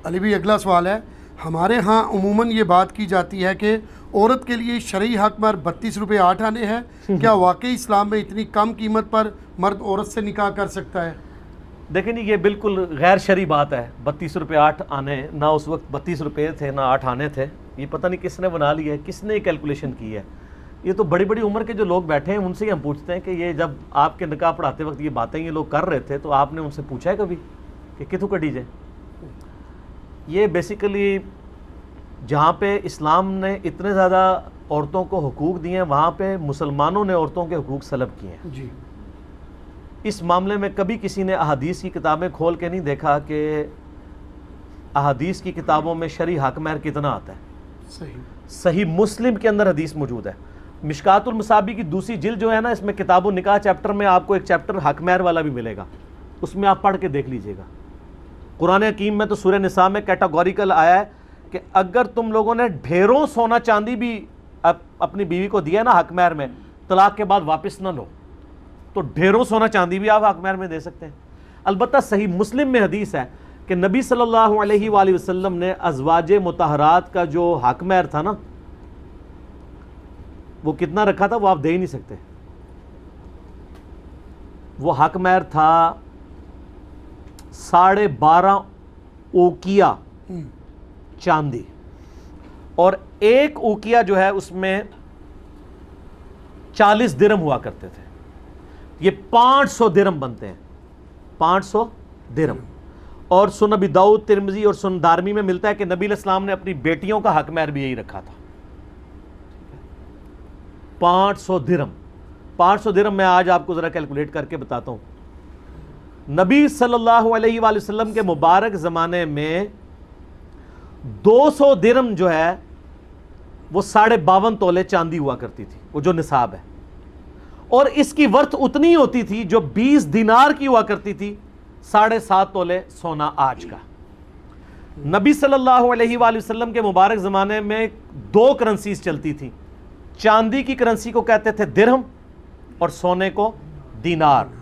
علی بھی اگلا سوال ہے، ہمارے ہاں عموماً یہ بات کی جاتی ہے کہ عورت کے لیے شرعی حق مہر 32 روپے 8 آنے ہے، کیا واقعی اسلام میں اتنی کم قیمت پر مرد عورت سے نکاح کر سکتا ہے؟ دیکھیں یہ بالکل غیر شرعی بات ہے، 32 روپے 8 آنے، نہ اس وقت 32 روپے تھے نہ 8 آنے تھے، یہ پتہ نہیں کس نے بنا لی ہے، کس نے کیلکولیشن کی ہے۔ یہ تو بڑی بڑی عمر کے جو لوگ بیٹھے ہیں ان سے ہی ہم پوچھتے ہیں کہ یہ جب آپ کے نکاح پڑھاتے وقت یہ باتیں یہ لوگ کر رہے تھے تو آپ نے ان سے پوچھا ہے کبھی کہ کتوں کٹی جائے؟ یہ بیسیکلی جہاں پہ اسلام نے اتنے زیادہ عورتوں کو حقوق دیے ہیں وہاں پہ مسلمانوں نے عورتوں کے حقوق سلب کیے ہیں۔ جی، اس معاملے میں کبھی کسی نے احادیث کی کتابیں کھول کے نہیں دیکھا کہ احادیث کی کتابوں میں شرعی حق مہر کتنا آتا ہے۔ صحیح مسلم کے اندر حدیث موجود ہے، مشکات المصابیح کی دوسری جلد جو ہے نا، اس میں کتاب النکاح چیپٹر میں آپ کو ایک چیپٹر حق مہر والا بھی ملے گا، اس میں آپ پڑھ کے دیکھ لیجئے گا۔ قرآن حکیم میں تو سورہ نساء میں کیٹاگوریکل آیا ہے کہ اگر تم لوگوں نے ڈھیروں سونا چاندی بھی اپنی بیوی کو دیا نا حق مہر میں، طلاق کے بعد واپس نہ لو، تو ڈھیروں سونا چاندی بھی آپ حق مہر میں دے سکتے ہیں۔ البتہ صحیح مسلم میں حدیث ہے کہ نبی صلی اللہ علیہ وآلہ وسلم نے ازواج مطہرات کا جو حق مہر تھا نا، وہ کتنا رکھا تھا وہ آپ دے ہی نہیں سکتے۔ وہ حق مہر تھا 12.5 اوقیہ چاندی، اور ایک اوقیہ جو ہے اس میں 40 درہم ہوا کرتے تھے، یہ 500 درہم بنتے ہیں، 500 درہم۔ اور سنن ابی داؤد، ترمذی اور سنن دارمی میں ملتا ہے کہ نبی علیہ السلام نے اپنی بیٹیوں کا حق مہر بھی یہی رکھا تھا، 500 درہم۔ 500 درہم میں آج آپ کو ذرا کیلکولیٹ کر کے بتاتا ہوں۔ نبی صلی اللہ علیہ وآلہ وسلم کے مبارک زمانے میں 200 درہم جو ہے وہ 52.5 تولے چاندی ہوا کرتی تھی، وہ جو نصاب ہے، اور اس کی ورتھ اتنی ہوتی تھی جو 20 دینار کی ہوا کرتی تھی، 7.5 تولے سونا آج کا۔ نبی صلی اللہ علیہ وآلہ وسلم کے مبارک زمانے میں 2 کرنسیز چلتی تھیں، چاندی کی کرنسی کو کہتے تھے درہم اور سونے کو دینار۔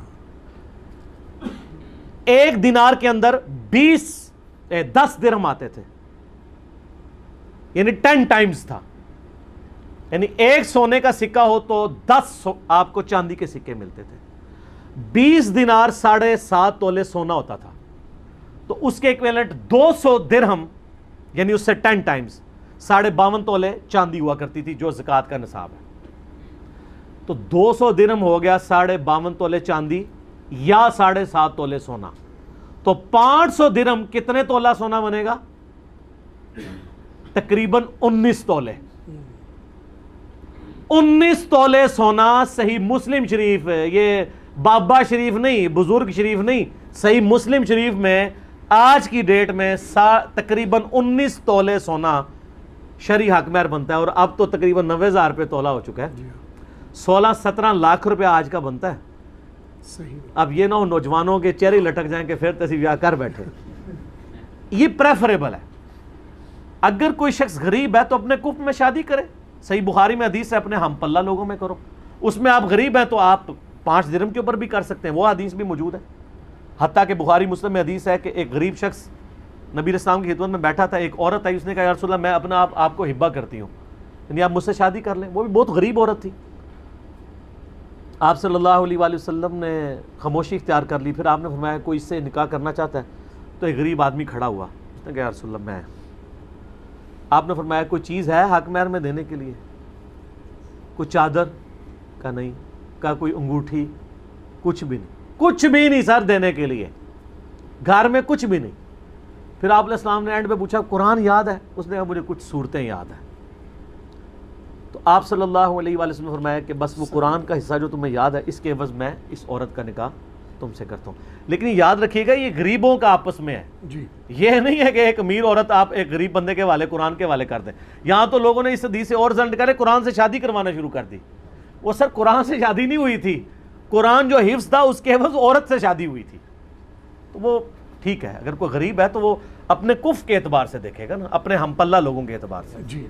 1 دینار کے اندر 10 درہم آتے تھے، یعنی 10 ٹائمز تھا، یعنی 1 سونے کا سکہ ہو تو 10 آپ کو چاندی کے سکے ملتے تھے۔ 20 دینار 7.5 تولے سونا ہوتا تھا، تو اس کے ایکویلنٹ 200 درہم، یعنی اس سے 10 ٹائمز 52.5 تولے چاندی ہوا کرتی تھی جو زکوٰۃ کا نصاب ہے۔ تو 200 درہم ہو گیا 52.5 تولے چاندی یا 7.5 تولے سونا، تو 500 درہم کتنے تولہ سونا بنے گا؟ تقریباً 19 تولے۔ 19 تولے سونا صحیح مسلم شریف، یہ بابا شریف نہیں، بزرگ شریف نہیں، صحیح مسلم شریف میں آج کی ڈیٹ میں تقریباً 19 تولے سونا شرعی حق مہر بنتا ہے، اور اب تو تقریباً 90,000 روپے تولہ ہو چکا ہے، 16-17 لاکھ روپے آج کا بنتا ہے۔ اب یہ نہ ہو نوجوانوں کے چہرے لٹک جائیں کہ پھر تسی بیاہ کر بیٹھے، یہ پریفریبل ہے۔ اگر کوئی شخص غریب ہے تو اپنے کفر میں شادی کرے، صحیح بخاری میں حدیث ہے اپنے ہم پلہ لوگوں میں کرو، اس میں آپ غریب ہیں تو آپ 5 درہم کے اوپر بھی کر سکتے ہیں، وہ حدیث بھی موجود ہے۔ حتیٰ کہ بخاری مسلم میں حدیث ہے کہ ایک غریب شخص نبی علیہ السلام کی خدمت میں بیٹھا تھا، ایک عورت آئی، اس نے کہا یا رسول اللہ میں اپنا آپ کو ہبہ کرتی ہوں، یعنی آپ مجھ سے شادی کر لیں۔ وہ بھی بہت غریب عورت تھی، آپ صلی اللہ علیہ وآلہ وسلم نے خاموشی اختیار کر لی۔ پھر آپ نے فرمایا کوئی اس سے نکاح کرنا چاہتا ہے؟ تو ایک غریب آدمی کھڑا ہوا، اس نے کہا یا رسول اللہ میں۔ آپ نے فرمایا کوئی چیز ہے حق مہر میں دینے کے لیے؟ کوئی چادر؟ کا نہیں۔ کا کوئی انگوٹھی؟ کچھ بھی نہیں، کچھ بھی نہیں سر دینے کے لیے، گھر میں کچھ بھی نہیں۔ پھر آپ علیہ السلام نے اینڈ پہ پوچھا قرآن یاد ہے؟ اس نے کہا مجھے کچھ صورتیں یاد ہیں۔ تو آپ صلی اللہ علیہ وآلہ وسلم نے فرمایا کہ بس وہ قرآن کا حصہ جو تمہیں یاد ہے اس کے عوض میں اس عورت کا نکاح تم سے کرتا ہوں۔ لیکن یاد رکھیے گا یہ غریبوں کا آپس میں ہے، یہ نہیں ہے کہ ایک امیر عورت آپ ایک غریب بندے کے والے قرآن کے والے کر دیں۔ یہاں تو لوگوں نے اس حدیث سے اور زن کرے قرآن سے شادی کروانا شروع کر دی۔ وہ سر قرآن سے شادی نہیں ہوئی تھی، قرآن جو حفظ تھا اس کے عوض عورت سے شادی ہوئی تھی۔ تو وہ ٹھیک ہے، اگر کوئی غریب ہے تو وہ اپنے کف کے اعتبار سے دیکھے گا نا، اپنے ہم پلہ لوگوں کے اعتبار سے،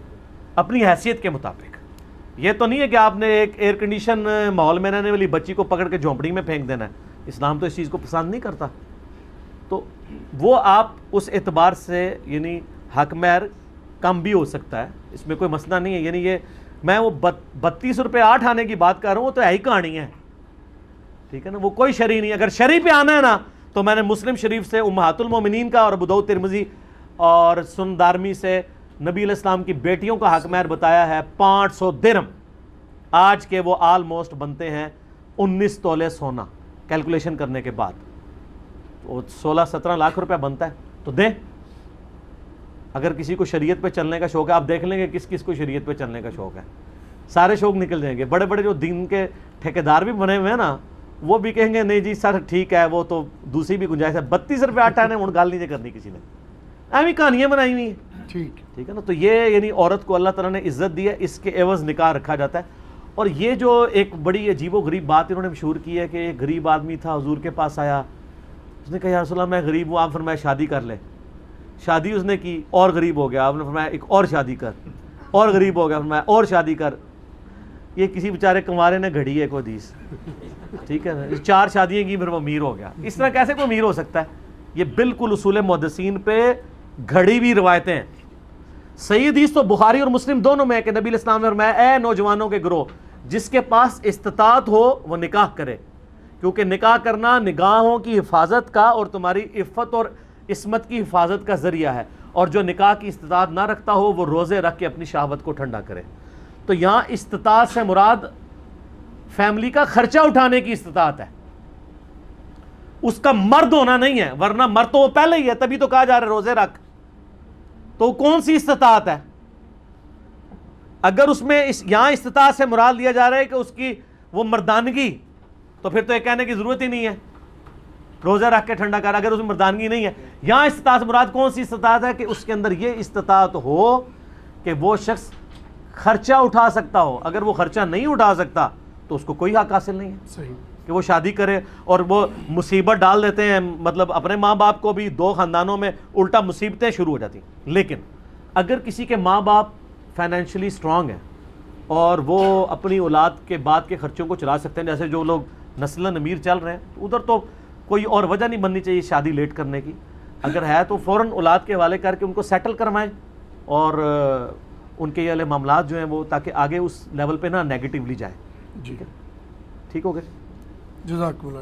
اپنی حیثیت کے مطابق۔ یہ تو نہیں ہے کہ آپ نے ایک ایئر کنڈیشن ماحول میں رہنے والی بچی کو پکڑ کے جھونپڑی میں پھینک دینا ہے، اسلام تو اس چیز کو پسند نہیں کرتا۔ تو وہ آپ اس اعتبار سے یعنی حق مہر کم بھی ہو سکتا ہے، اس میں کوئی مسئلہ نہیں ہے. یعنی یہ میں وہ 32 روپے 8 آنے کی بات کر رہا ہوں، وہ تو ہے ہی کہانی ہے، ٹھیک ہے نا، وہ کوئی شرعی نہیں. اگر شرعی پہ آنا ہے نا تو میں نے مسلم شریف سے امہات المومنین کا اور ابو داؤد ترمذی اور سنن دارمی سے نبی علیہ السلام کی بیٹیوں کا حق مہر بتایا ہے 500 درہم. آج کے وہ آلموسٹ بنتے ہیں 19 تولے سونا کیلکولیشن کرنے کے بعد، وہ 16-17 لاکھ روپے بنتا ہے. تو دیں، اگر کسی کو شریعت پہ چلنے کا شوق ہے، آپ دیکھ لیں گے کس کس کو شریعت پہ چلنے کا شوق ہے، سارے شوق نکل جائیں گے. بڑے بڑے جو دین کے ٹھیکیدار بھی بنے ہوئے ہیں نا، وہ بھی کہیں گے نہیں جی سر ٹھیک ہے، وہ تو دوسری بھی گنجائش ہے. 32 روپے 8 آنے ان گال نہیں کرنی کسی نے، ایویں کہانیاں بنائی ہوئی ہیں، ٹھیک ہے نا. تو یہ یعنی عورت کو اللہ تعالیٰ نے عزت دی ہے، اس کے عوض نکاح رکھا جاتا ہے. اور یہ جو ایک بڑی عجیب و غریب بات انہوں نے مشہور کی ہے کہ ایک غریب آدمی تھا حضور کے پاس آیا، اس نے کہا یا رسول اللہ میں غریب ہوں. آپ فرمایا شادی کر لے. شادی اس نے کی اور غریب ہو گیا. آپ نے فرمایا ایک اور شادی کر، اور غریب ہو گیا. فرمایا اور شادی کر. یہ کسی بیچارے کنوارے نے گھڑی ہے کوئی حدیث، ٹھیک ہے نا، 4 شادیاں کی پھر وہ امیر ہو گیا. اس طرح کیسے کوئی امیر ہو سکتا ہے؟ یہ بالکل اصول محدثین پہ گھڑی ہوئی روایتیں ہیں. صحیح حدیث تو بخاری اور مسلم دونوں میں ہے کہ نبی علیہ السلام نے فرمایا اے نوجوانوں کے گروہ، جس کے پاس استطاعت ہو وہ نکاح کرے، کیونکہ نکاح کرنا نگاہوں کی حفاظت کا اور تمہاری عفت اور عصمت کی حفاظت کا ذریعہ ہے، اور جو نکاح کی استطاعت نہ رکھتا ہو وہ روزے رکھ کے اپنی شہوت کو ٹھنڈا کرے. تو یہاں استطاعت سے مراد فیملی کا خرچہ اٹھانے کی استطاعت ہے، اس کا مرد ہونا نہیں ہے، ورنہ مرد تو وہ پہلے ہی ہے، تبھی تو کہا جا رہا ہے روزے رکھ. تو کون سی استطاعت ہے؟ اگر اس میں یہاں استطاعت سے مراد لیا جا رہا ہے کہ اس کی وہ مردانگی، تو پھر تو یہ کہنے کی ضرورت ہی نہیں ہے روزہ رکھ کے ٹھنڈا کر. اگر اس میں مردانگی نہیں ہے، یہاں استطاعت سے مراد کون سی استطاعت ہے؟ کہ اس کے اندر یہ استطاعت ہو کہ وہ شخص خرچہ اٹھا سکتا ہو. اگر وہ خرچہ نہیں اٹھا سکتا تو اس کو کوئی حق حاصل نہیں ہے. صحیح کہ وہ شادی کرے اور وہ مصیبت ڈال دیتے ہیں، مطلب اپنے ماں باپ کو بھی، 2 خاندانوں میں الٹا مصیبتیں شروع ہو جاتی ہیں. لیکن اگر کسی کے ماں باپ فائنینشلی سٹرانگ ہیں اور وہ اپنی اولاد کے بعد کے خرچوں کو چلا سکتے ہیں، جیسے جو لوگ نسلاً امیر چل رہے ہیں، ادھر تو کوئی اور وجہ نہیں بننی چاہیے شادی لیٹ کرنے کی. اگر ہے تو فوراً اولاد کے حوالے کر کے ان کو سیٹل کروائیں، اور ان کے یہ والے معاملات جو ہیں وہ تاکہ آگے اس لیول پہ نہ نیگیٹیولی جائیں. جی ٹھیک ہو گئے. جزاک اللہ.